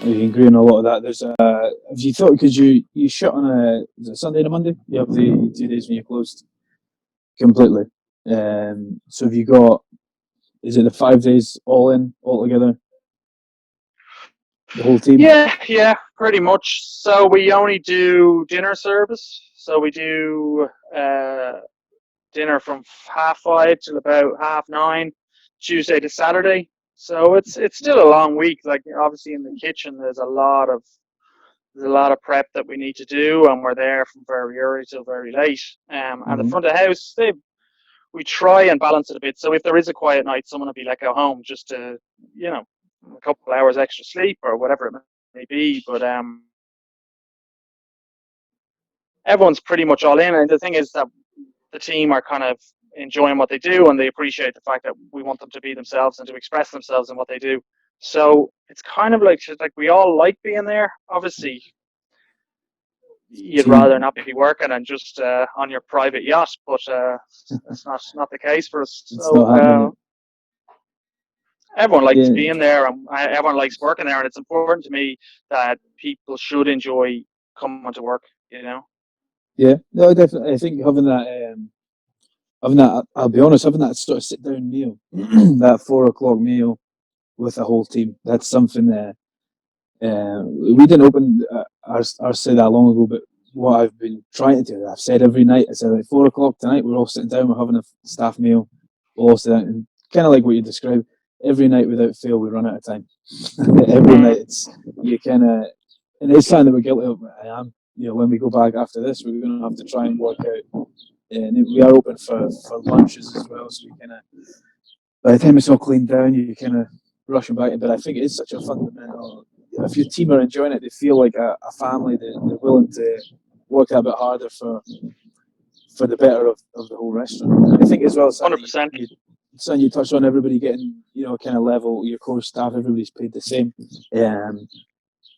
You agree on a lot of that. There's a. Have you thought, because you shut on a, is it Sunday and a Monday? You have the 2 days when you're closed completely. So have you got? Is it the 5 days all in all together? The whole team. Yeah, pretty much. So we only do dinner service. So we do dinner from 5:30 till about 9:30, Tuesday to Saturday. So it's still a long week. Like obviously in the kitchen, there's a lot of prep that we need to do, and we're there from very early till very late. And the Mm-hmm. front of the house, we try and balance it a bit. So if there is a quiet night, someone will be let go home just to, you know, a couple of hours extra sleep or whatever it may be. But everyone's pretty much all in. And the thing is that the team are kind of enjoying what they do, and they appreciate the fact that we want them to be themselves and to express themselves in what they do. So it's kind of like we all like being there. Obviously, you'd So rather not be working and just on your private yacht, but that's not the case for us. it's not So happening. everyone likes Yeah, being there, and everyone likes working there, and it's important to me that people should enjoy coming to work. You know, yeah. No, definitely. I think having that. I'll be honest, having that sort of sit down meal, that 4 o'clock meal with the whole team. That's something that we didn't open our say that long ago, but what I've been trying to do, I've said every night. I said like 4 o'clock tonight, we're all sitting down, we're having a staff meal, we'll all sit down, and kind of like what you described. Every night without fail, we run out of time. Every night, it's you kind of, and it's something that we're guilty of. I am. When we go back after this, we're going to have to try and work out. And we are open for lunches as well, so we kind of, by the time it's all cleaned down, you kind of rushing back. But I think it is such a fundamental. If your team are enjoying it, they feel like a family. They're willing to work a bit harder for the better of the whole restaurant. I think as well, 100%. something you touched on, everybody getting kind of level. Your core staff, everybody's paid the same.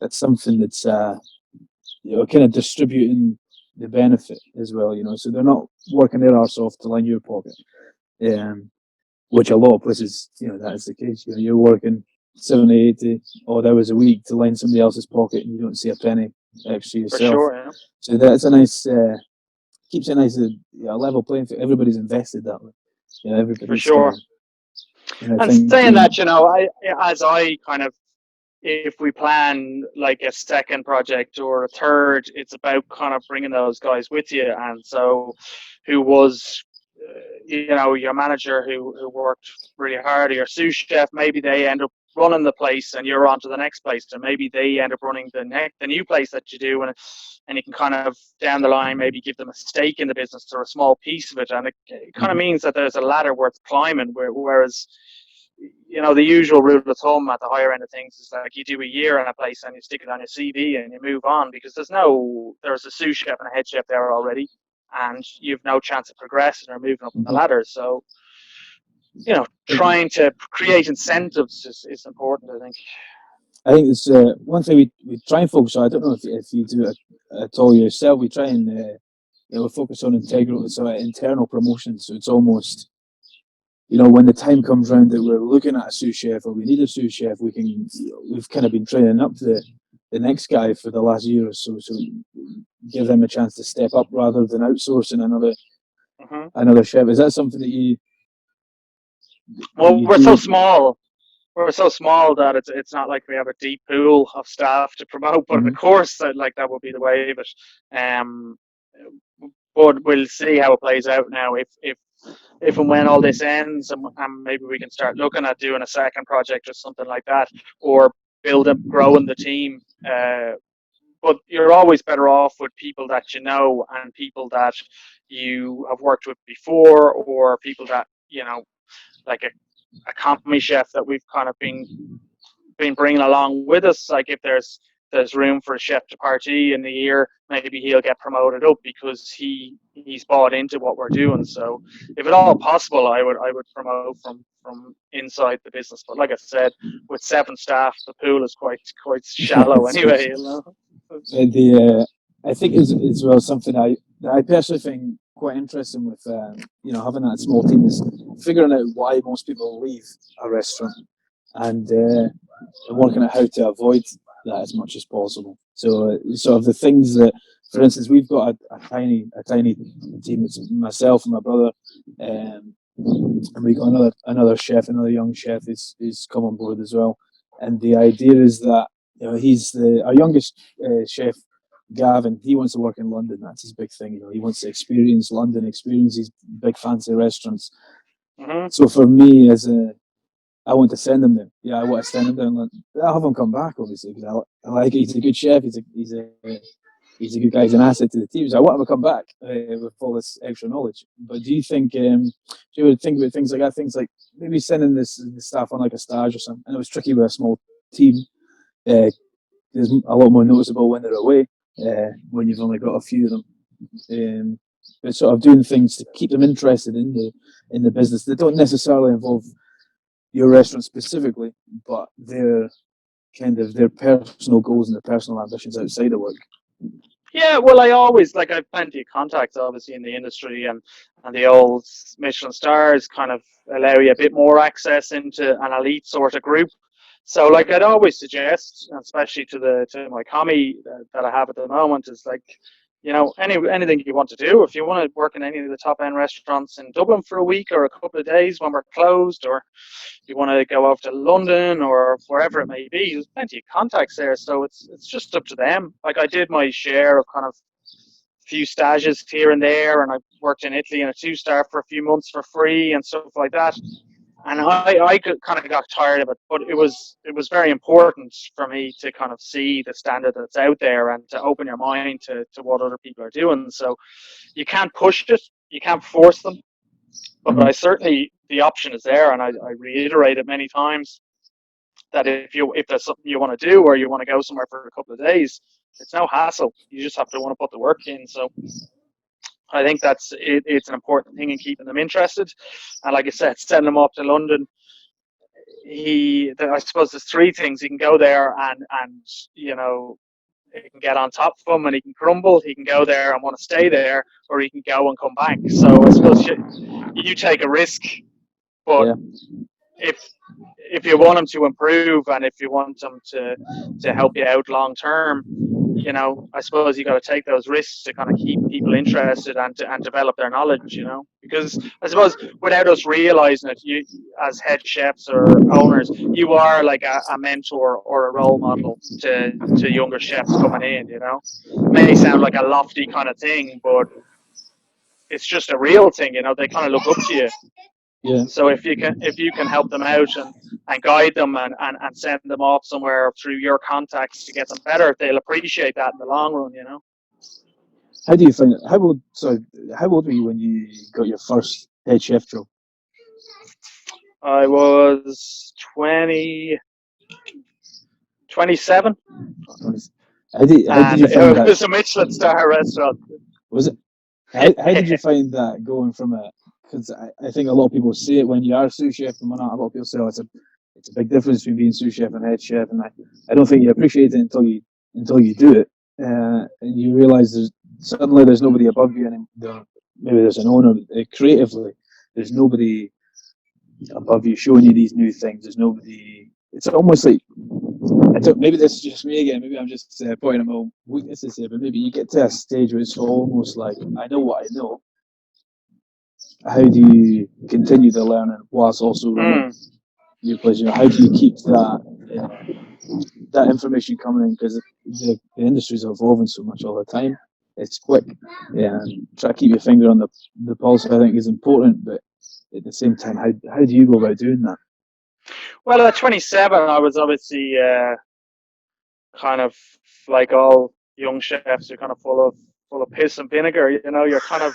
That's something that's kind of distributing the benefit as well. So they're not working their arse off to line your pocket. Which a lot of places, that is the case. You're working 70, 80 odd hours a week to line somebody else's pocket, and you don't see a penny extra For yourself. sure. Yeah. So that's a nice, keeps it nice, level playing field. Everybody's invested that way. For Everybody's kind sure. of, and I And think, saying that, I kind of, if we plan like a second project or a third, it's about kind of bringing those guys with you. And so, who was, your manager who worked really hard, or your sous chef, maybe they end up running the place and you're on to the next place, and maybe they end up running the new place that you do, and you can kind of down the line maybe give them a stake in the business or a small piece of it, and it kind of means that there's a ladder worth climbing. Whereas the usual rule of thumb at the higher end of things is like you do a year in a place and you stick it on your CV and you move on, because there's a sous chef and a head chef there already, and you've no chance of progressing or moving up the ladder. So, trying to create incentives is important, I think. I think it's one thing we try and focus on. I don't know if you do it at all yourself. We try and we focus on internal promotions. So it's almost, when the time comes around that we're looking at a sous chef or we need a sous chef, we've kind of been training up the next guy for the last year or so. So give them a chance to step up rather than outsourcing another chef. Is that something that you? Well, we're so small. We're so small that it's not like we have a deep pool of staff to promote. But of course, that would be the way of it. But we'll see how it plays out now. If and when all this ends, and maybe we can start looking at doing a second project or something like that, or growing the team. But you're always better off with people that you know and people that you have worked with before, or people that like a company chef that we've kind of been bringing along with us. Like if there's room for a chef de partie in the year, maybe he'll get promoted up because he's bought into what we're doing. So if at all possible, I would promote from inside the business. But like I said, with 7 staff, the pool is quite shallow anyway. I think is well something I personally think quite interesting with having that small team is figuring out why most people leave a restaurant and working out how to avoid that as much as possible. So sort of the things that, for instance, we've got a tiny team. It's myself and my brother, and we got another chef, another young chef who's come on board as well. And the idea is that he's our youngest chef, Gavin. He wants to work in London. That's his big thing. He wants to experience London, experience these big fancy restaurants. Mm-hmm. So for me, I want to send him there. Yeah, I want to send him there. I'll have him come back, obviously, because I like it. He's a good chef. He's a good guy. He's an asset to the team. So I want him to come back with all this extra knowledge. But do you think, do you would think about things like that? Things like maybe sending the staff on like a stage or something. And it was tricky with a small team. It's a lot more noticeable when they're away, when you've only got a few of them. But sort of doing things to keep them interested in the business that don't necessarily involve your restaurant specifically, but their personal goals and their personal ambitions outside of work. Yeah, well, I've plenty of contacts, obviously, in the industry, and the old Michelin stars kind of allow you a bit more access into an elite sort of group. So, like, I'd always suggest, especially to my commie that I have at the moment, is like, anything you want to do. If you want to work in any of the top end restaurants in Dublin for a week or a couple of days when we're closed, or you want to go over to London or wherever it may be, there's plenty of contacts there. So it's just up to them. Like, I did my share of kind of few stages here and there, and I worked in Italy in a 2-star for a few months for free and stuff like that. And I kind of got tired of it, but it was very important for me to kind of see the standard that's out there and to open your mind to what other people are doing. So you can't push it, you can't force them, but I certainly, the option is there, and I reiterate it many times that if there's something you want to do or you want to go somewhere for a couple of days, it's no hassle. You just have to want to put the work in. So I think that's it. It's an important thing in keeping them interested. And like I said, send them up to London. I suppose there's 3 things. He can go there and he can get on top of him and he can crumble. He can go there and want to stay there, or he can go and come back. So I suppose you take a risk, but if you want them to improve and if you want them to help you out long term, I suppose you got to take those risks to kind of keep people interested and develop their knowledge, because I suppose without us realizing it, you as head chefs or owners, you are like a mentor or a role model to younger chefs coming in. It may sound like a lofty kind of thing, but it's just a real thing. They kind of look up to you. Yeah. So if you can help them out and guide them and send them off somewhere through your contacts to get them better, they'll appreciate that in the long run, How do you find it? How old were you when you got your first head chef job? I was 27. How did you find that? It was a Michelin star restaurant. Was it? How did you find that going from a? Because I think a lot of people say it when you are sous chef, and when not, a lot of people say, "Oh, it's a big difference between being sous chef and head chef," and I don't think you appreciate it until you do it, and you realize suddenly there's nobody above you, and maybe there's an owner creatively. There's nobody above you showing you these new things. There's nobody. It's almost like maybe this is just me again. Maybe I'm just pointing at my own weaknesses here, but maybe you get to a stage where it's almost like I know what I know. How do you continue to learn whilst also running your place? How do you keep that information coming in? Because the industry is evolving so much all the time. It's quick. Yeah, and try to keep your finger on the pulse, I think, is important. But at the same time, how do you go about doing that? Well, at 27, I was obviously kind of like all young chefs. You're kind of full of piss and vinegar. You're kind of,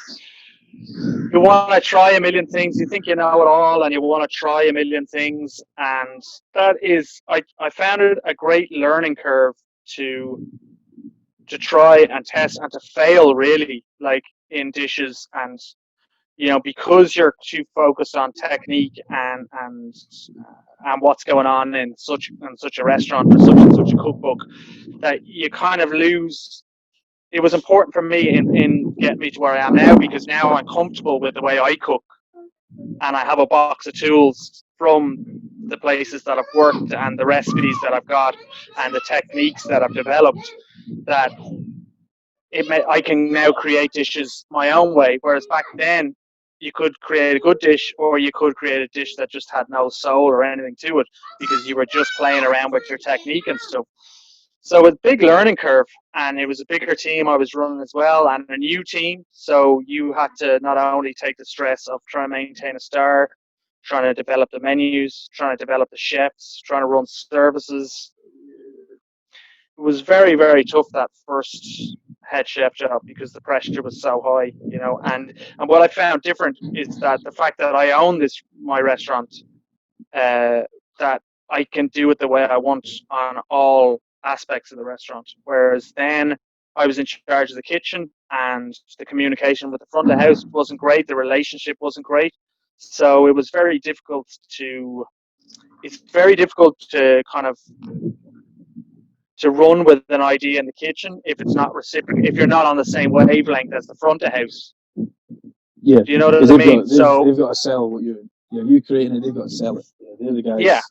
you want to try a million things. You think you know it all, and you want to try a million things. And that is, I found it a great learning curve to try and test and to fail, really, like in dishes. And because you're too focused on technique and what's going on in such a restaurant or such and such a cookbook, that you kind of lose. It was important for me in getting me to where I am now, because now I'm comfortable with the way I cook, and I have a box of tools from the places that I've worked and the recipes that I've got and the techniques that I've developed, that I can now create dishes my own way. Whereas back then, you could create a good dish, or you could create a dish that just had no soul or anything to it, because you were just playing around with your technique and stuff. So it's a big learning curve, and it was a bigger team I was running as well, and a new team. So you had to not only take the stress of trying to maintain a star, trying to develop the menus, trying to develop the chefs, trying to run services. It was very, very tough, that first head chef job, because the pressure was so high, and what I found different is that the fact that I own my restaurant, that I can do it the way I want on all aspects of the restaurant. Whereas then I was in charge of the kitchen, and the communication with the front of the house wasn't great. The relationship wasn't great. So it was very difficult to kind of to run with an idea in the kitchen if it's not reciprocal, if you're not on the same wavelength as the front of house. Yeah, do you know what I mean? They've got to sell what you creating it. They've got to sell it. Yeah, they're the guys. Yeah,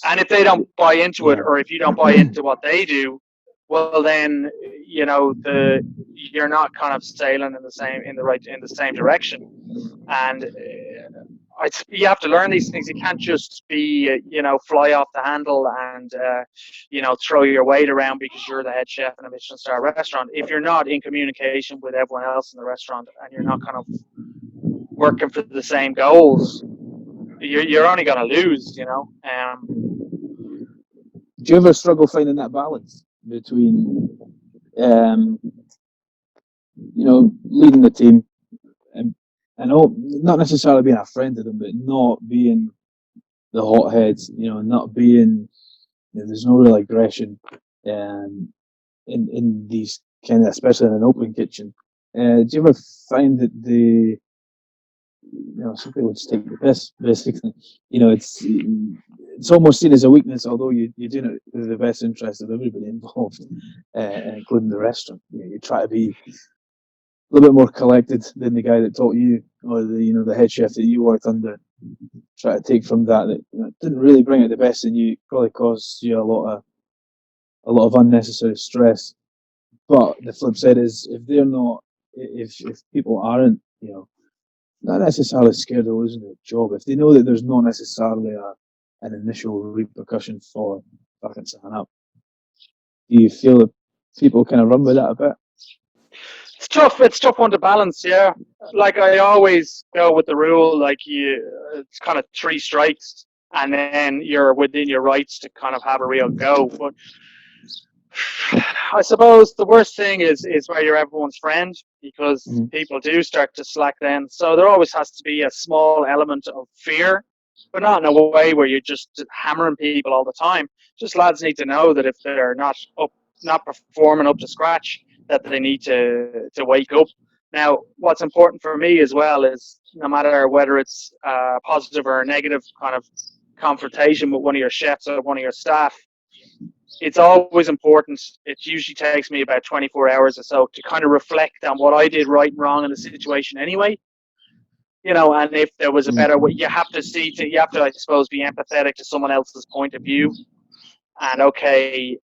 and if they don't buy into it, or if you don't buy into what they do, well, then you're not kind of sailing in the same direction. And you have to learn these things. You can't just be fly off the handle and throw your weight around because you're the head chef in a Michelin star restaurant. If you're not in communication with everyone else in the restaurant, and you're not kind of working for the same goals, you're only going to lose. Do you ever struggle finding that balance between leading the team and not necessarily being a friend to them, but not being the hotheads, not being, there's no real aggression in these kind of, especially in an open kitchen. Do you ever find that some people just take the piss, basically? It's almost seen as a weakness, although you're doing it with the best interest of everybody involved, including the restaurant. You try to be a little bit more collected than the guy that taught you, or the head chef that you worked under. Try to take from that didn't really bring out the best in you. Probably caused you a lot of unnecessary stress. But the flip side is, if people aren't, not necessarily scared of losing their job, if they know that there's not necessarily an initial repercussion for fucking signing up, do you feel that people kind of run with that a bit? It's tough. It's a tough one to balance. Yeah, like I always go with the rule, like it's kind of 3 strikes, and then you're within your rights to kind of have a real go. But I suppose the worst thing is where you're everyone's friend, because people do start to slack then. So there always has to be a small element of fear, but not in a way where you're just hammering people all the time. Just lads need to know that if they're not performing up to scratch, that they need to wake up. Now, what's important for me as well is, no matter whether it's a positive or a negative kind of confrontation with one of your chefs or one of your staff, it's always important. It usually takes me about 24 hours or so to kind of reflect on what I did right and wrong in the situation anyway. And if there was a better way, you have to, I suppose, be empathetic to someone else's point of view. And okay,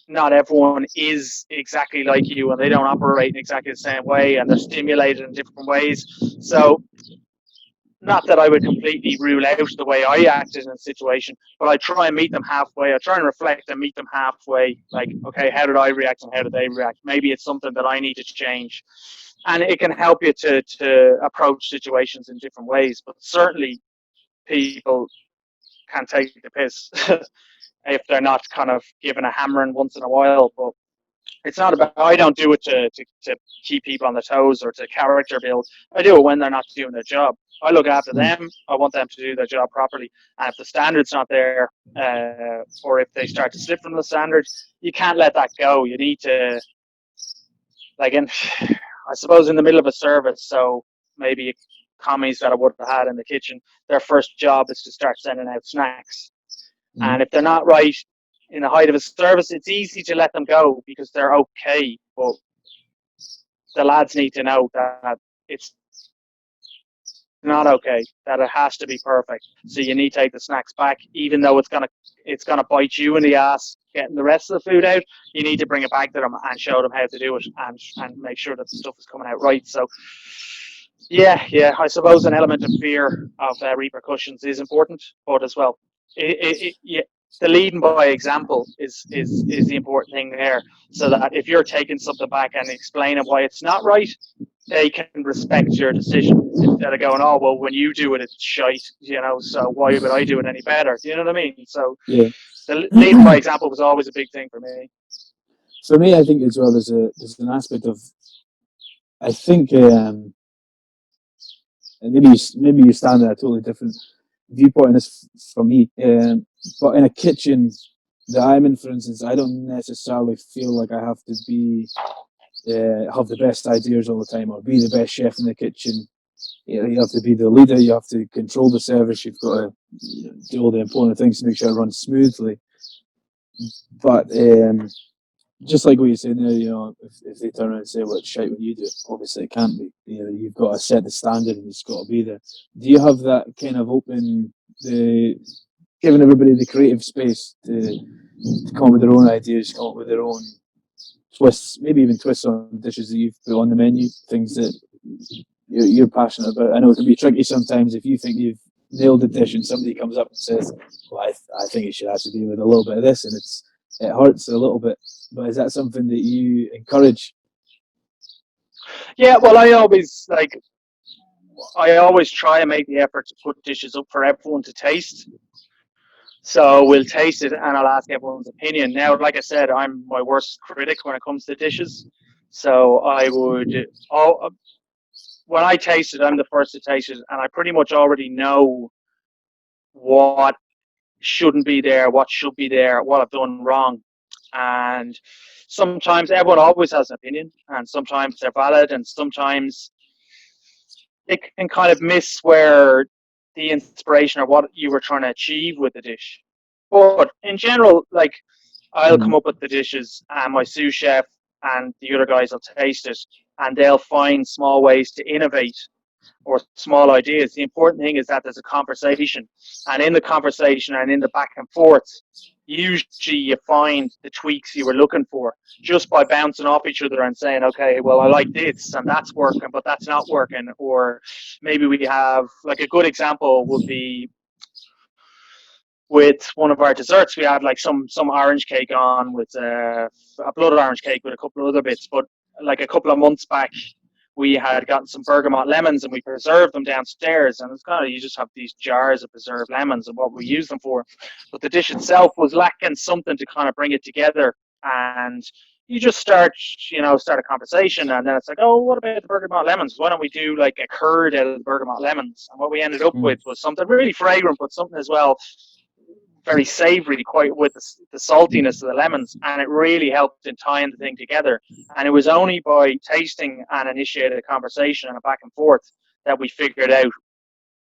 not everyone is exactly like you, and they don't operate in exactly the same way, and they're stimulated in different ways. So, not that I would completely rule out the way I acted in a situation, but I try and meet them halfway. I try and reflect and meet them halfway. Like, okay, how did I react and how did they react? Maybe it's something that I need to change. And it can help you to approach situations in different ways. But certainly people can take the piss if they're not kind of given a hammering once in a while. But it's not about, I don't do it to keep people on their toes or to character build. I do it when they're not doing their job. I look after them. I want them to do their job properly. And if the standard's not there, or if they start to slip from the standards, you can't let that go. You need to, I suppose, in the middle of a service, so maybe commies that I would have had in the kitchen, their first job is to start sending out snacks. And if they're not right in the height of a service, it's easy to let them go because they're okay. But the lads need to know that it's not okay, that it has to be perfect. So you need to take the snacks back, even though it's gonna bite you in the ass getting the rest of the food out. You need to bring it back to them and show them how to do it, and make sure that the stuff is coming out right. So yeah, I suppose an element of fear of repercussions is important, but as well, yeah, the leading by example is the important thing there. So that if you're taking something back and explaining why it's not right, they can respect your decision instead of going, oh well, when you do it, it's shite, So why would I do it any better? You know what I mean? So Yeah. the leading by example was always a big thing for me. For me, I think as well, there's an aspect of, I think, and maybe you stand at a totally different viewpoint on this from me. But in a kitchen that I'm in, for instance, I don't necessarily feel like I have to be have the best ideas all the time or be the best chef in the kitchen. You have to be the leader. You have to control the service. You've got to do all the important things to make sure it runs smoothly. But just like what you said there, if they turn around and say, "Well, it's shite when you do it," obviously it can't be. You've got to set the standard, and it's got to be there. Do you have that kind of giving everybody the creative space to come up with their own ideas, come up with their own twists, maybe even twists on dishes that you've put on the menu, things that you're passionate about? I know it can be tricky sometimes if you think you've nailed the dish and somebody comes up and says, "Well, I think it should have to do with a little bit of this," and it hurts a little bit. But is that something that you encourage? Yeah, well, I always try and make the effort to put dishes up for everyone to taste. So we'll taste it and I'll ask everyone's opinion. Now, like I said, I'm my worst critic when it comes to dishes. So when I taste it, I'm the first to taste it, and I pretty much already know what shouldn't be there, what should be there, what I've done wrong. And sometimes everyone always has an opinion, and sometimes they're valid, and sometimes it can kind of miss where the inspiration or what you were trying to achieve with the dish. But in general, like I'll come Mm. up with the dishes, and my sous chef and the other guys will taste it, and they'll find small ways to innovate or small ideas. The important thing is that there's a conversation, and in the conversation and in the back and forth, usually you find the tweaks you were looking for just by bouncing off each other and saying, okay, well, I like this and that's working, but that's not working. Or maybe we have, like, a good example would be with one of our desserts. We had like some orange cake on with a blood orange cake with a couple of other bits, but like a couple of months back we had gotten some bergamot lemons and we preserved them downstairs, and it's kind of, you just have these jars of preserved lemons and what we use them for, but the dish itself was lacking something to kind of bring it together. And you just start a conversation, and then it's like, oh, what about the bergamot lemons? Why don't we do like a curd out of the bergamot lemons? And what we ended up Mm. with was something really fragrant, but something as well very savory, quite with the saltiness of the lemons, and it really helped in tying the thing together. And it was only by tasting and initiating a conversation and a back and forth that we figured out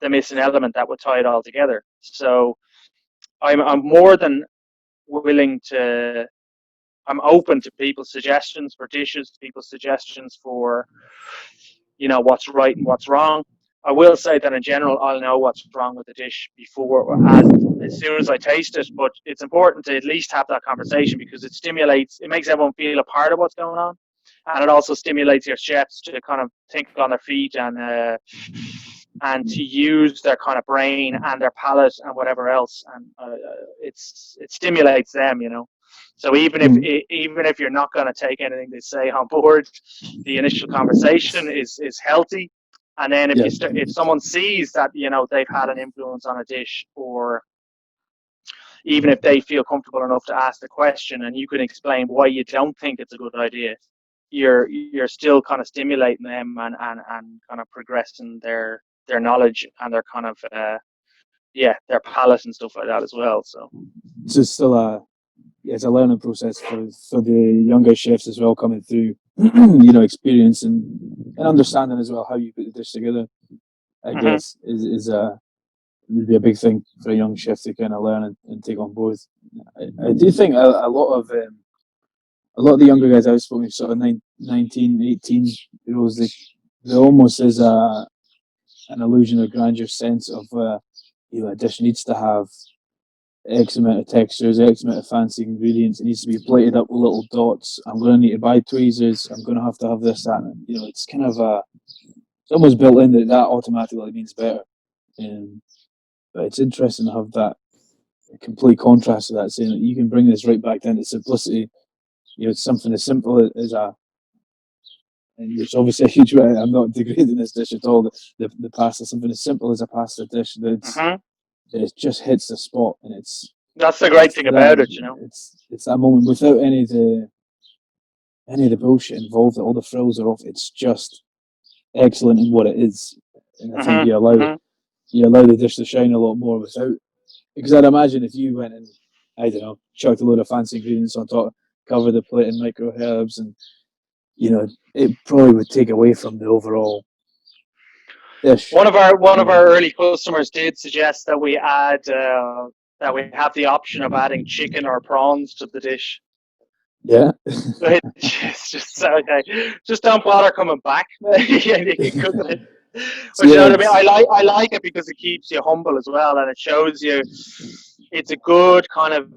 the missing element that would tie it all together. So I'm more than willing to. I'm open to people's suggestions for dishes, people's suggestions for what's right and what's wrong. I will say that in general, I'll know what's wrong with the dish before, as soon as I taste it. But it's important to at least have that conversation, because it makes everyone feel a part of what's going on, and it also stimulates your chefs to kind of think on their feet and to use their kind of brain and their palate and whatever else, and it stimulates them. So even if you're not going to take anything they say on board, the initial conversation is healthy. And then Yeah. if someone sees that they've had an influence on a dish, or even if they feel comfortable enough to ask the question, and you can explain why you don't think it's a good idea, you're still kind of stimulating them and kind of progressing their knowledge and their kind of their palate and stuff like that as well. So It's still it's a learning process for the younger chefs as well, coming through, experience and understanding as well how you put the dish together. I guess is would be a big thing for a young chef to kind of learn and take on board. I do think a lot of the younger guys I've spoken to, sort of 19, 18 year olds, they almost as an illusion of grandeur sense of a dish needs to have X amount of textures, X amount of fancy ingredients. It needs to be plated up with little dots. I'm going to need to buy tweezers. I'm going to have this, that. And, it's kind of it's almost built in that automatically means better. But it's interesting to have that complete contrast to that, saying that you can bring this right back down to simplicity. It's something as simple as and it's obviously a huge way. I'm not degrading this dish at all. The pasta, something as simple as a pasta dish that it just hits the spot, and that's the great thing about it. It's that moment without any of the bullshit involved. All the frills are off. It's just excellent in what it is, and I think you allow the dish to shine a lot more without. Because I'd imagine if you went and, I don't know, chucked a load of fancy ingredients on top, cover the plate in micro herbs, and it probably would take away from the overall dish. One of our early customers did suggest that we add that we have the option of adding chicken or prawns to the dish. Yeah. It's just okay. Just don't bother coming back. You can cook it. But Yeah, what I mean? I like it because it keeps you humble as well, and it shows you. It's a good kind of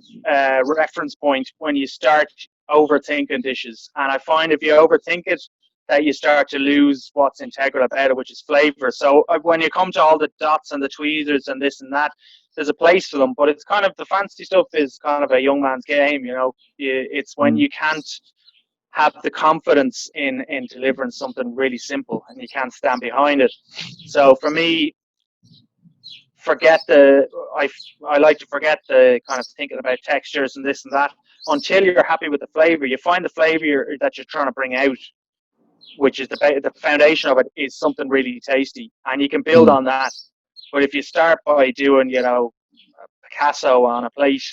reference point when you start overthinking dishes. And I find if you overthink it, that you start to lose what's integral about it, which is flavor. So when you come to all the dots and the tweezers and this and that, there's a place for them. But it's kind of, the fancy stuff is kind of a young man's game, It's when you can't have the confidence in delivering something really simple and you can't stand behind it. So for me, I like to forget the kind of thinking about textures and this and that until you're happy with the flavor. You find the flavor that you're trying to bring out, which is the foundation of it, is something really tasty, and you can build on that. But if you start by doing, Picasso on a plate,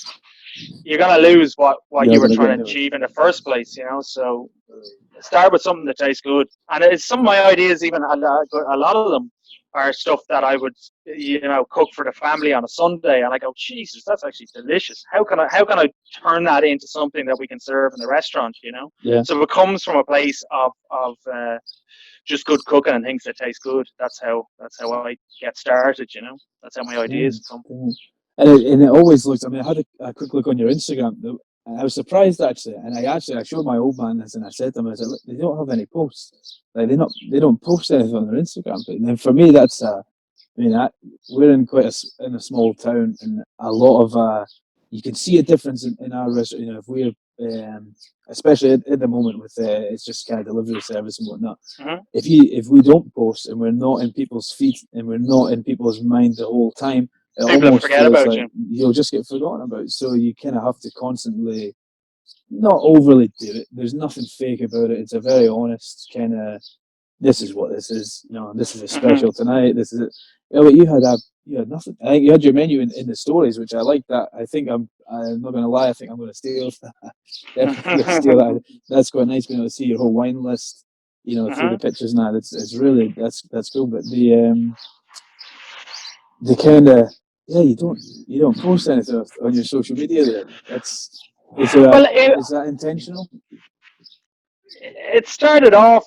you're going to lose what you were trying to achieve in the first place, So start with something that tastes good. And it's some of my ideas, even a lot of them are stuff that I would, cook for the family on a Sunday, and I go, Jesus, that's actually delicious. How can I turn that into something that we can serve in the restaurant? Yeah. So it comes from a place of just good cooking and things that taste good. That's how I get started. That's how my ideas come. And it always looks. I mean, I had a quick look on your Instagram. I was surprised actually, and I showed my old man this, and I said to him, I said, look, they don't have any posts. Like they don't post anything on their Instagram. But then for me, that's we're in quite in a small town, and a lot of you can see a difference in our restaurant. If we're especially at the moment with it's just kind of delivery service and whatnot. If we don't post and we're not in people's feet and we're not in people's mind the whole time, it people almost forget feels about like you'll just get forgotten about. So you kind of have to constantly, not overly do it. There's nothing fake about it. It's a very honest kind of, this is what this is. This is a special tonight. This is it. But you had nothing. I think you had your menu in the stories, which I like that. I'm not going to lie. I think I'm going to steal that. Definitely going to steal that. That's quite nice being able to see your whole wine list, through the pictures now. It's really, that's cool. But the kind of, you don't post anything on your social media there. Is that intentional? It started off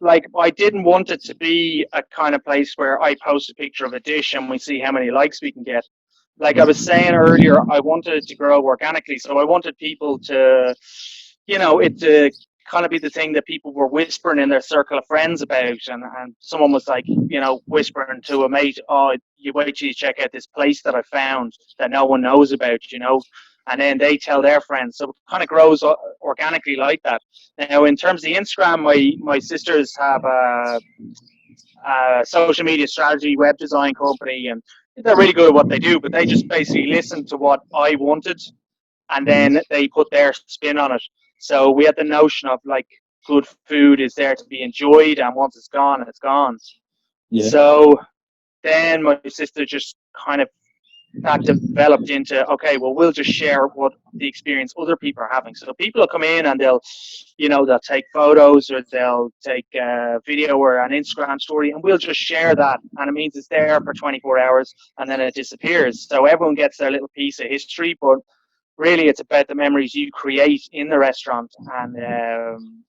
like I didn't want it to be a kind of place where I post a picture of a dish and we see how many likes we can get. Like I was saying earlier, I wanted it to grow organically. So I wanted people to, it to kind of be the thing that people were whispering in their circle of friends about. And someone was like, whispering to a mate, oh, you wait till you check out this place that I found that no one knows about, and then they tell their friends. So it kind of grows organically like that. Now, in terms of the Instagram, my sisters have a social media strategy, web design company, and they're really good at what they do, but they just basically listen to what I wanted, and then they put their spin on it. So we had the notion of like good food is there to be enjoyed, and once it's gone, it's gone. Yeah. So then my sister just kind of that developed into, okay, well, we'll just share what the experience other people are having. So people will come in and they'll take photos or they'll take a video or an Instagram story, and we'll just share that. And it means it's there for 24 hours and then it disappears. So everyone gets their little piece of history, but really it's about the memories you create in the restaurant and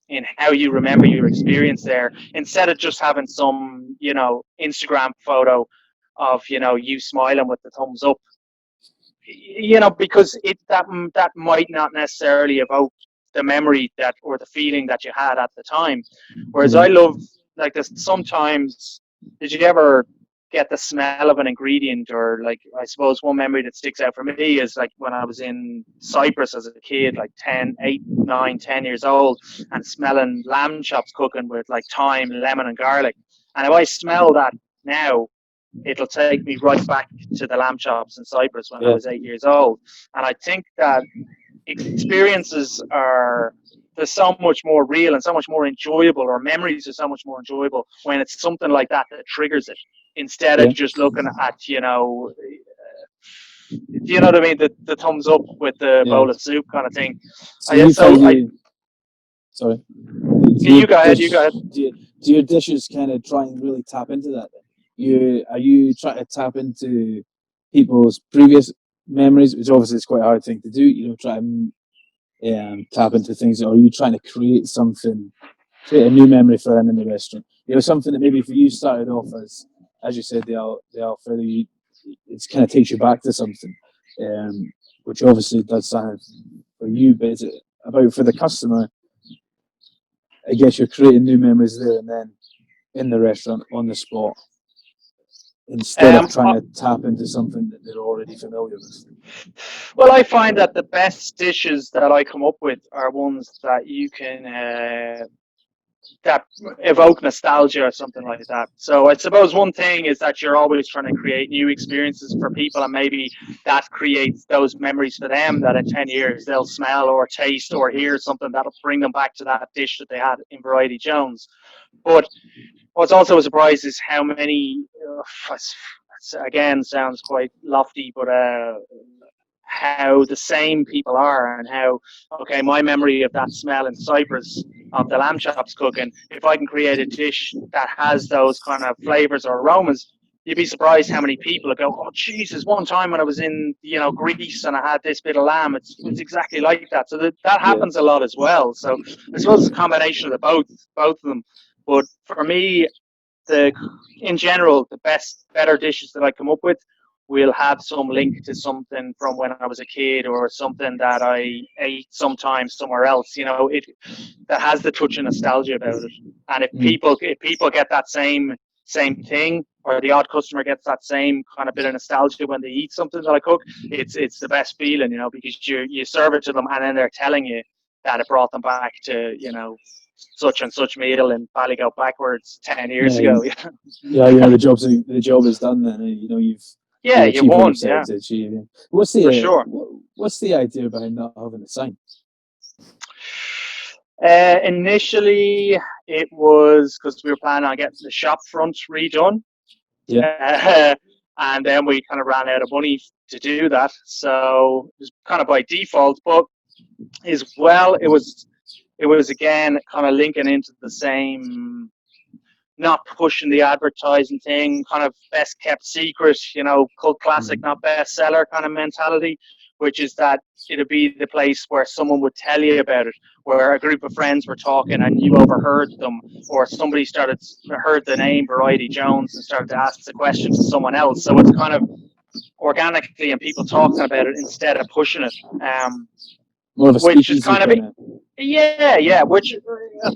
in how you remember your experience there, instead of just having some, Instagram photo of, you smiling with the thumbs up, because that might not necessarily evoke the memory that or the feeling that you had at the time. Whereas Yeah. I love, like, this sometimes. Did you ever get the smell of an ingredient, or, like, I suppose one memory that sticks out for me is, like, when I was in Cyprus as a kid, like 10, 8, 9, 10 years old, and smelling lamb chops cooking with, like, thyme, lemon, and garlic. And if I smell that now, it'll take me right back to the lamb chops in Cyprus when I Yeah. was 8 years old. And I think that experiences are, they're so much more real and so much more enjoyable, or memories are so much more enjoyable when it's something like that that triggers it, instead of Yeah. just looking at, do you know what I mean? The thumbs up with the Yeah. bowl of soup kind of thing. So you So find I, you sorry. Do your you go ahead. You go dish ahead. do your dishes kind of try and really tap into that then? Are you trying to tap into people's previous memories, which obviously is quite a hard thing to do, try and tap into things, or are you trying to create a new memory for them in the restaurant? Something that maybe for you started off as you said, the fairly, it's kind of takes you back to something, which obviously does sound for you, but is it about for the customer? I guess you're creating new memories there and then in the restaurant on the spot, instead of Um, trying to tap into something that they're already familiar with. well, I find that the best dishes that I come up with are ones that you can that evoke nostalgia or something like that. So I suppose one thing is that you're always trying to create new experiences for people, and maybe that creates those memories for them that in 10 years they'll smell or taste or hear something that'll bring them back to that dish that they had in Variety Jones. But what's also a surprise is how many, again, sounds quite lofty, but how the same people are, and how, okay, my memory of that smell in Cyprus of the lamb chops cooking, if I can create a dish that has those kind of flavors or aromas, you'd be surprised how many people go, oh Jesus, one time when I was in, Greece and I had this bit of lamb, it's exactly like that. So that Yeah. happens a lot as well. So I suppose it's a combination of the both of them. But for me, the in general, the better dishes that I come up with will have some link to something from when I was a kid, or something that I ate sometimes somewhere else. It that has the touch of nostalgia about it. And if Mm. people get that same thing, or the odd customer gets that same kind of bit of nostalgia when they eat something that I cook, it's the best feeling, because you serve it to them, and then they're telling you that it brought them back to, such and such meal in Ballygoat backwards 10 years Yeah. ago. Yeah. The job is done. Then Yeah, you've you achieved what won. you've set out Yeah, to achieve. Yeah. What's for the sure. what's the idea behind not having a sign? Initially, it was because we were planning on getting the shop front redone, Yeah. and then we kind of ran out of money to do that. So it was kind of by default, but as well, it was again kind of linking into the same, not pushing the advertising thing, kind of best kept secret, cult classic, Mm. not bestseller kind of mentality, which is that it'd be the place where someone would tell you about it, where a group of friends were talking and you overheard them, or somebody heard the name Variety Jones and started to ask the question to someone else. So it's kind of organically and people talking about it instead of pushing it. More of a Which is speakeasy kind of, kind of. yeah. Which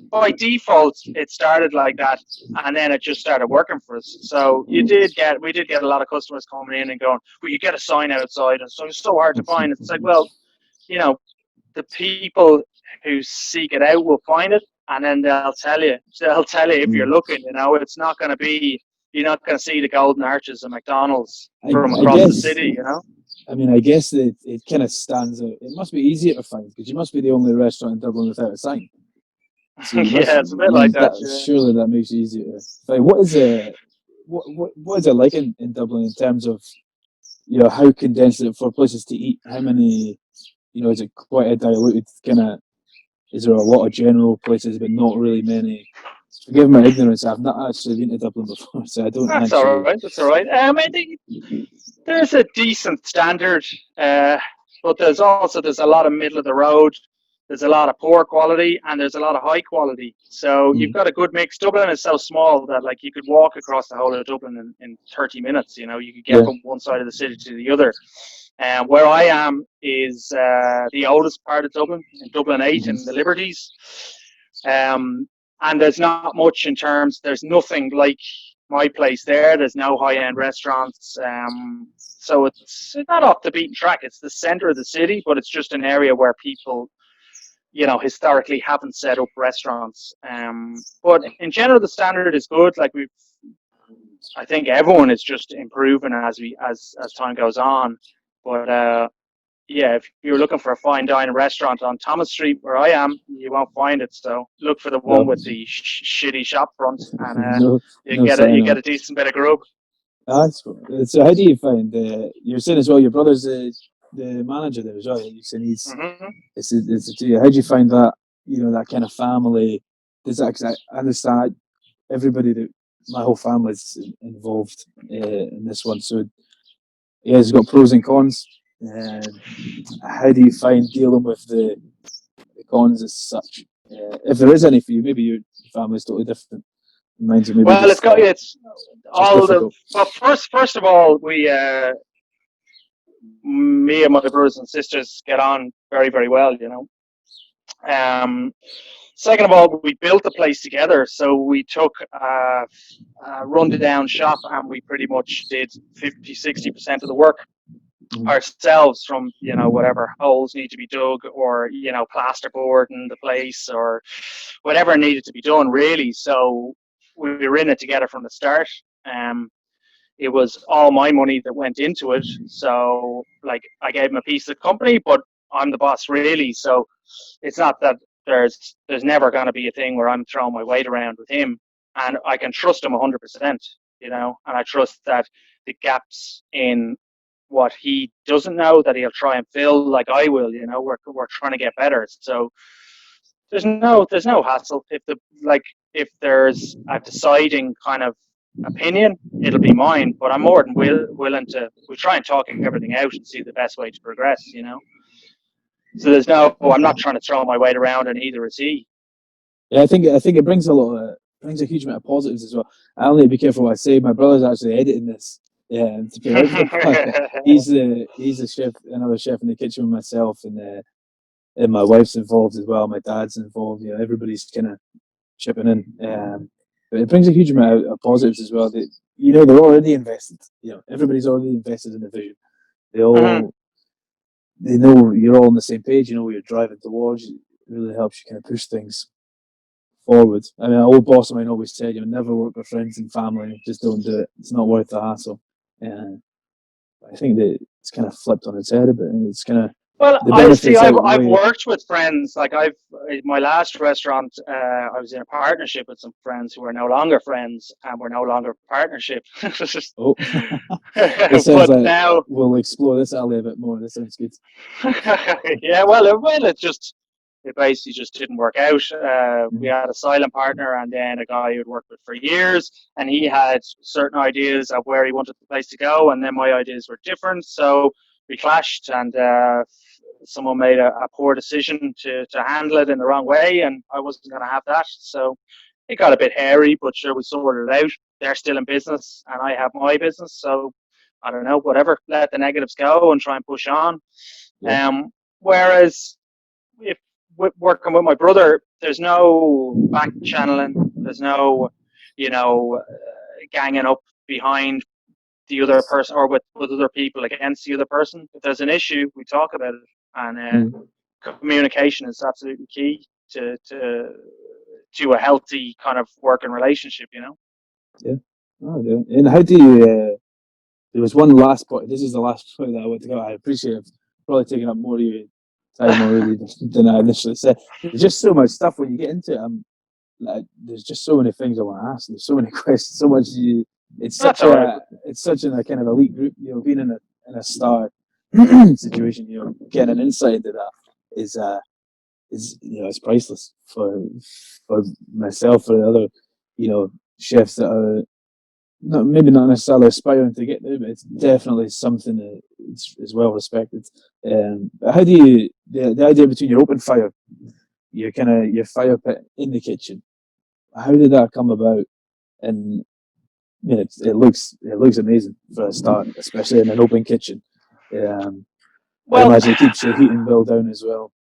by default it started like that, and then it just started working for us. So we did get a lot of customers coming in and going, "Well, you get a sign outside," and so it's so hard to find. It's like, well, you know, the people who seek it out will find it, and then they'll tell you. They'll tell you if you're Mm. looking. It's not going to be. You're not going to see the golden arches of McDonald's from I across the guess. city. I guess that it kind of stands out. It must be easier to find because you must be the only restaurant in Dublin without a sign. So you must. Yeah, it's a bit like that. Yeah. Surely that makes it easier to find. What is it like in Dublin in terms of how condensed it for places to eat? How many? Is it quite a diluted kind of? Is there a lot of general places but not really many? Forgive my ignorance. I've not actually been to Dublin before, so I don't That's all actually. right. That's all right. I think there's a decent standard. but there's a lot of middle of the road. There's a lot of poor quality and there's a lot of high quality. So you've Mm. got a good mix. Dublin is so small that like you could walk across the whole of Dublin in 30 minutes. You know, you could get Yeah. from one side of the city to the other. Where I am is the oldest part of Dublin, in Dublin 8 Hmm. in the Liberties. Um, and there's not much in terms, there's nothing like my place there. There's no high end restaurants. So it's not off the beaten track. It's the center of the city, but it's just an area where people, historically haven't set up restaurants. But in general, the standard is good. Like I think everyone is just improving as time goes on. But yeah, if you're looking for a fine dining restaurant on Thomas Street, where I am, you won't find it. So look for the one No, with the shitty shop front, and no, you no get a sign you of get it. a decent bit of grub. So how do you find? You're saying as well, your brother's the manager there as well. You're saying he's Mm-hmm. how do you find that? That kind of family. Does that? Cause I understand everybody that my whole family's involved in this one. So yeah, it's got pros and cons. How do you find dealing with the cons as such? If there is any for you, maybe your family's totally different. Mine's are maybe Well, it's just all the difficult. well. First of all, me and my brothers and sisters get on very very well. Um, Second of all, we built the place together, so we took a rundown shop and we pretty much did 50-60% of the work Mm. ourselves, from whatever holes need to be dug, or plasterboard in the place, or whatever needed to be done really. So we were in it together from the start. It was all my money that went into it, so like I gave him a piece of the company, but I'm the boss really. So it's not that there's never going to be a thing where I'm throwing my weight around with him, and I can trust him 100%. And I trust that the gaps in what he doesn't know, that he'll try and fill like I will. We're trying to get better. So there's no hassle. If there's a deciding kind of opinion, it'll be mine. But I'm more than willing to. We try and talk everything out and see the best way to progress. So I'm not trying to throw my weight around, and neither is he. Yeah, I think it brings a huge amount of positives as well. I only be careful what I say. My brother's actually editing this, yeah, and to put it out for the podcast. He's the chef, another chef in the kitchen with myself, and my wife's involved as well. My dad's involved. Everybody's kind of chipping in. But it brings a huge amount of positives as well. They're already invested. Everybody's already invested in the vision. They Mhm. all they know you're all on the same page. You know what you're driving towards. It really helps you kind of push things forward. I mean, an old boss of mine always said, never work with friends and family. Just don't do it. It's not worth the hassle. And I think that it's kind of flipped on its head a bit, and it's kind of Well, the I see. benefits I've outweigh. worked with friends. Like my last restaurant, I was in a partnership with some friends who are no longer friends, and we're no longer partnership. Oh, this sounds But like now, we'll explore this alley a bit more. This sounds good. yeah, it basically just didn't work out. We Mhm. had a silent partner, and then a guy who'd worked with for years, and he had certain ideas of where he wanted the place to go, and then my ideas were different, so we clashed, and someone made a poor decision to handle it in the wrong way, and I wasn't going to have that. So it got a bit hairy, but sure, we sorted it out. They're still in business, and I have my business, so I don't know, whatever. Let the negatives go and try and push on. Yeah, Whereas if working with my brother, there's no back channeling. There's no, ganging up behind the other person, or with other people against the other person. If there's an issue, we talk about it, and mm, communication is absolutely key to a healthy kind of working relationship. yeah. Oh, yeah. And how do you? There was one last point. This is the last point that I want to go. I appreciate I've probably taken up more of your time already than I initially said. There's just so much stuff when you get into it. There's just so many things I want to ask. There's so many questions. So much. It's That's such all right. a kind of elite group. Being in a star situation. Getting an insight into that is it's priceless for myself, for the other chefs that are maybe not necessarily aspiring to get there, but it's definitely something that it's well respected. How do you the idea between your open fire, your fire pit in the kitchen? How did that come about? And yeah, it looks amazing for a start, especially in an open kitchen. Um, I'd Well, imagine it keeps your heating bill down as well,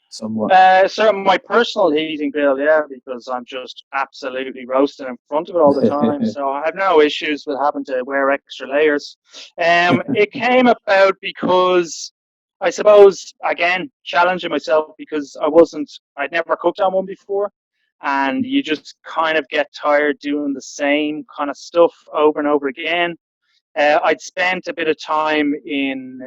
somewhat. so my personal heating bill, yeah, because I'm just absolutely roasting in front of it all the time. So I have no issues with having to wear extra layers. It came about because I suppose, again, challenging myself because I'd never cooked on one before. And you just kind of get tired doing the same kind of stuff over and over again. I'd spent a bit of time in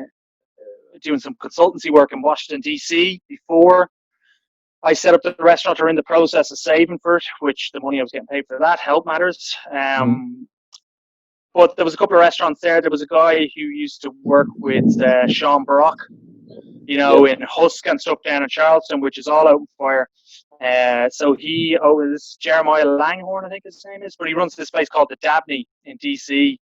doing some consultancy work in Washington, D.C. before I set up the restaurant, or in the process of saving for it, which the money I was getting paid for that helped matters. Mhm. But there was a couple of restaurants there. There was a guy who used to work with Sean Barock, Yep. in Husk and stuff down in Charleston, which is all open fire. So this Jeremiah Langhorne, I think his name is, but he runs this place called the Dabney in DC,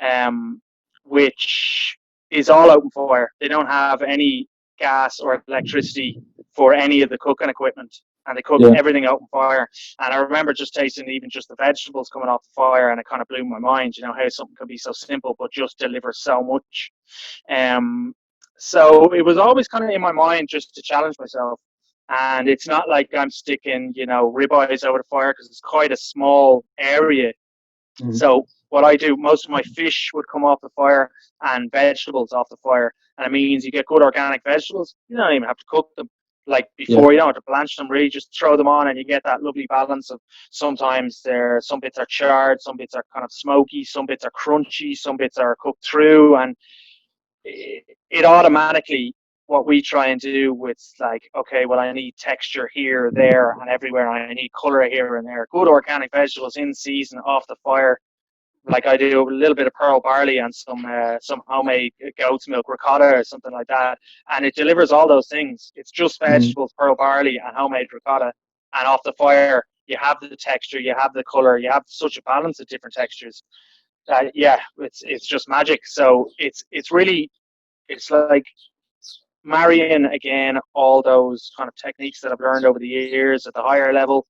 um, which is all open fire. They don't have any gas or electricity for any of the cooking equipment, and they cook Yeah. everything open fire. And I remember just tasting even just the vegetables coming off the fire, and it kind of blew my mind. How something could be so simple but just deliver so much. Um, so it was always kind of in my mind just to challenge myself. And it's not like I'm sticking, ribeyes over the fire because it's quite a small area. Mhm. So what I do, most of my fish would come off the fire and vegetables off the fire. And it means you get good organic vegetables. You don't even have to cook them. Like Yeah. before, you don't have to blanch them, really just throw them on and you get that lovely balance of sometimes some bits are charred, some bits are kind of smoky, some bits are crunchy, some bits are cooked through. And it automatically, what we try and do with, like, okay, well, I need texture here, there, and everywhere. I need color here and there. Good organic vegetables in season off the fire. Like I do a little bit of pearl barley and some homemade goat's milk ricotta or something like that, and it delivers all those things. It's just Mhm. vegetables, pearl barley, and homemade ricotta, and off the fire you have the texture, you have the color, you have such a balance of different textures. Yeah, it's just magic. So it's like marrying again all those kind of techniques that I've learned over the years at the higher level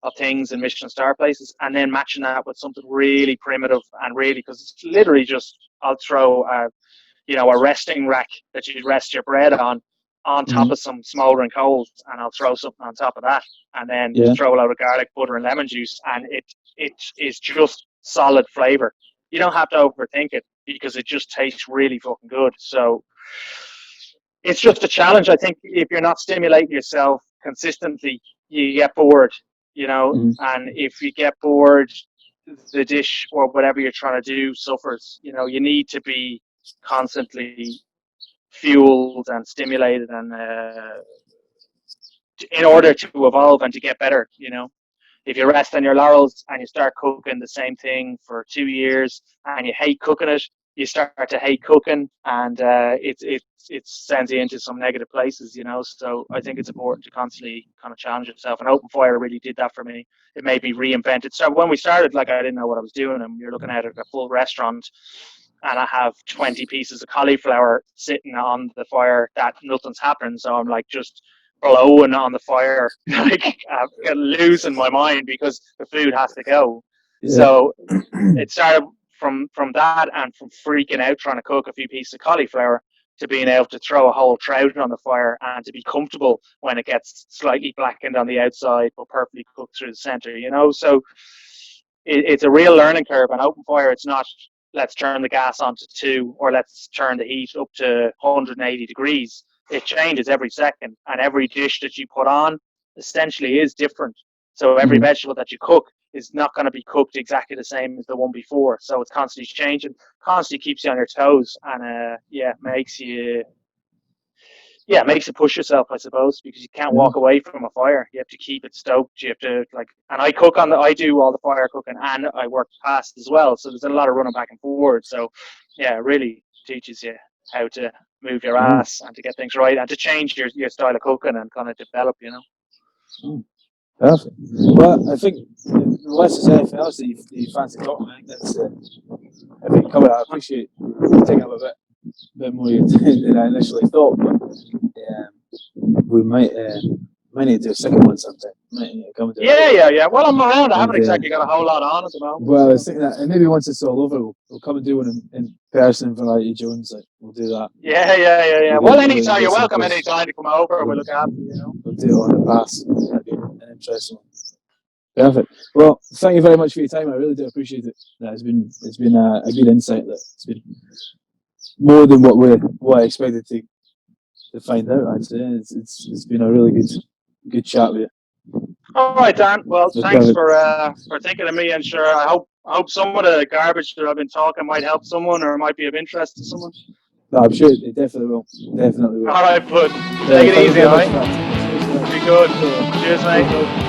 of things in Michelin star places, and then matching that with something really primitive and really, because it's literally just, I'll throw a resting rack that you rest your bread on top Mhm. of some smoldering coals, and I'll throw something on top of that, and then Yeah. just throw a load of garlic, butter, and lemon juice, and it is just solid flavor. You don't have to overthink it because it just tastes really fucking good. So it's just a challenge. I think if you're not stimulating yourself consistently, you get bored, Mhm. and if you get bored, the dish or whatever you're trying to do suffers. You need to be constantly fueled and stimulated, and in order to evolve and to get better. If you rest on your laurels and you start cooking the same thing for 2 years and you hate cooking it, you start to hate cooking, and it sends you into some negative places. So I think it's important to constantly kind of challenge yourself. And open fire really did that for me. It made me reinvent it. So when we started, like, I didn't know what I was doing, and you're looking at a full restaurant, and I have 20 pieces of cauliflower sitting on the fire that nothing's happened. So I'm like just blowing on the fire, like losing my mind because the food has to go. Yeah. So it started from that, and from freaking out trying to cook a few pieces of cauliflower, to being able to throw a whole trout on the fire and to be comfortable when it gets slightly blackened on the outside but perfectly cooked through the center. So it's a real learning curve. And open fire, it's not let's turn the gas on to 2 or let's turn the heat up to 180 degrees. It changes every second, and every dish that you put on essentially is different. So every Mhm. vegetable that you cook is not going to be cooked exactly the same as the one before. So it's constantly changing, constantly keeps you on your toes, and makes you push yourself, I suppose, because you can't Yeah. walk away from a fire. You have to keep it stoked. You have to, like, and I do all the fire cooking, and I work past as well. So there's a lot of running back and forward. So yeah, it really teaches you how to move your Mm. ass and to get things right and to change your style of cooking and kind of develop. Mm. Perfect. Well, I think unless there's anything else that you fancy talking about, I think that's. I think covered. I appreciate you taking up a bit. bit more than I initially thought. But we might need to do a second one sometime. Might need to come and do another one. Yeah. Well, I'm around. I And haven't exactly got a whole lot on at the moment. well, I was thinking that, and maybe once it's all over, we'll come and do one in person. Variety Jones, like we'll do that. Yeah. Well, anytime you're welcome. Anytime to come over, we'll look after you. We'll do it on the pass. That'd be an interesting one. Perfect. Well, thank you very much for your time. I really do appreciate it. It's been a good insight. It's been more than what I expected to find out. Actually, it's been a really good chat with you. All right, Dan. Well, That's thanks perfect. for thinking of me, and sure, I hope some of the garbage that I've been talking might help someone or might be of interest to someone. No, I'm sure it definitely will. Definitely will. All right, bud. Take it easy, all right? Be Be good. Cheers, mate.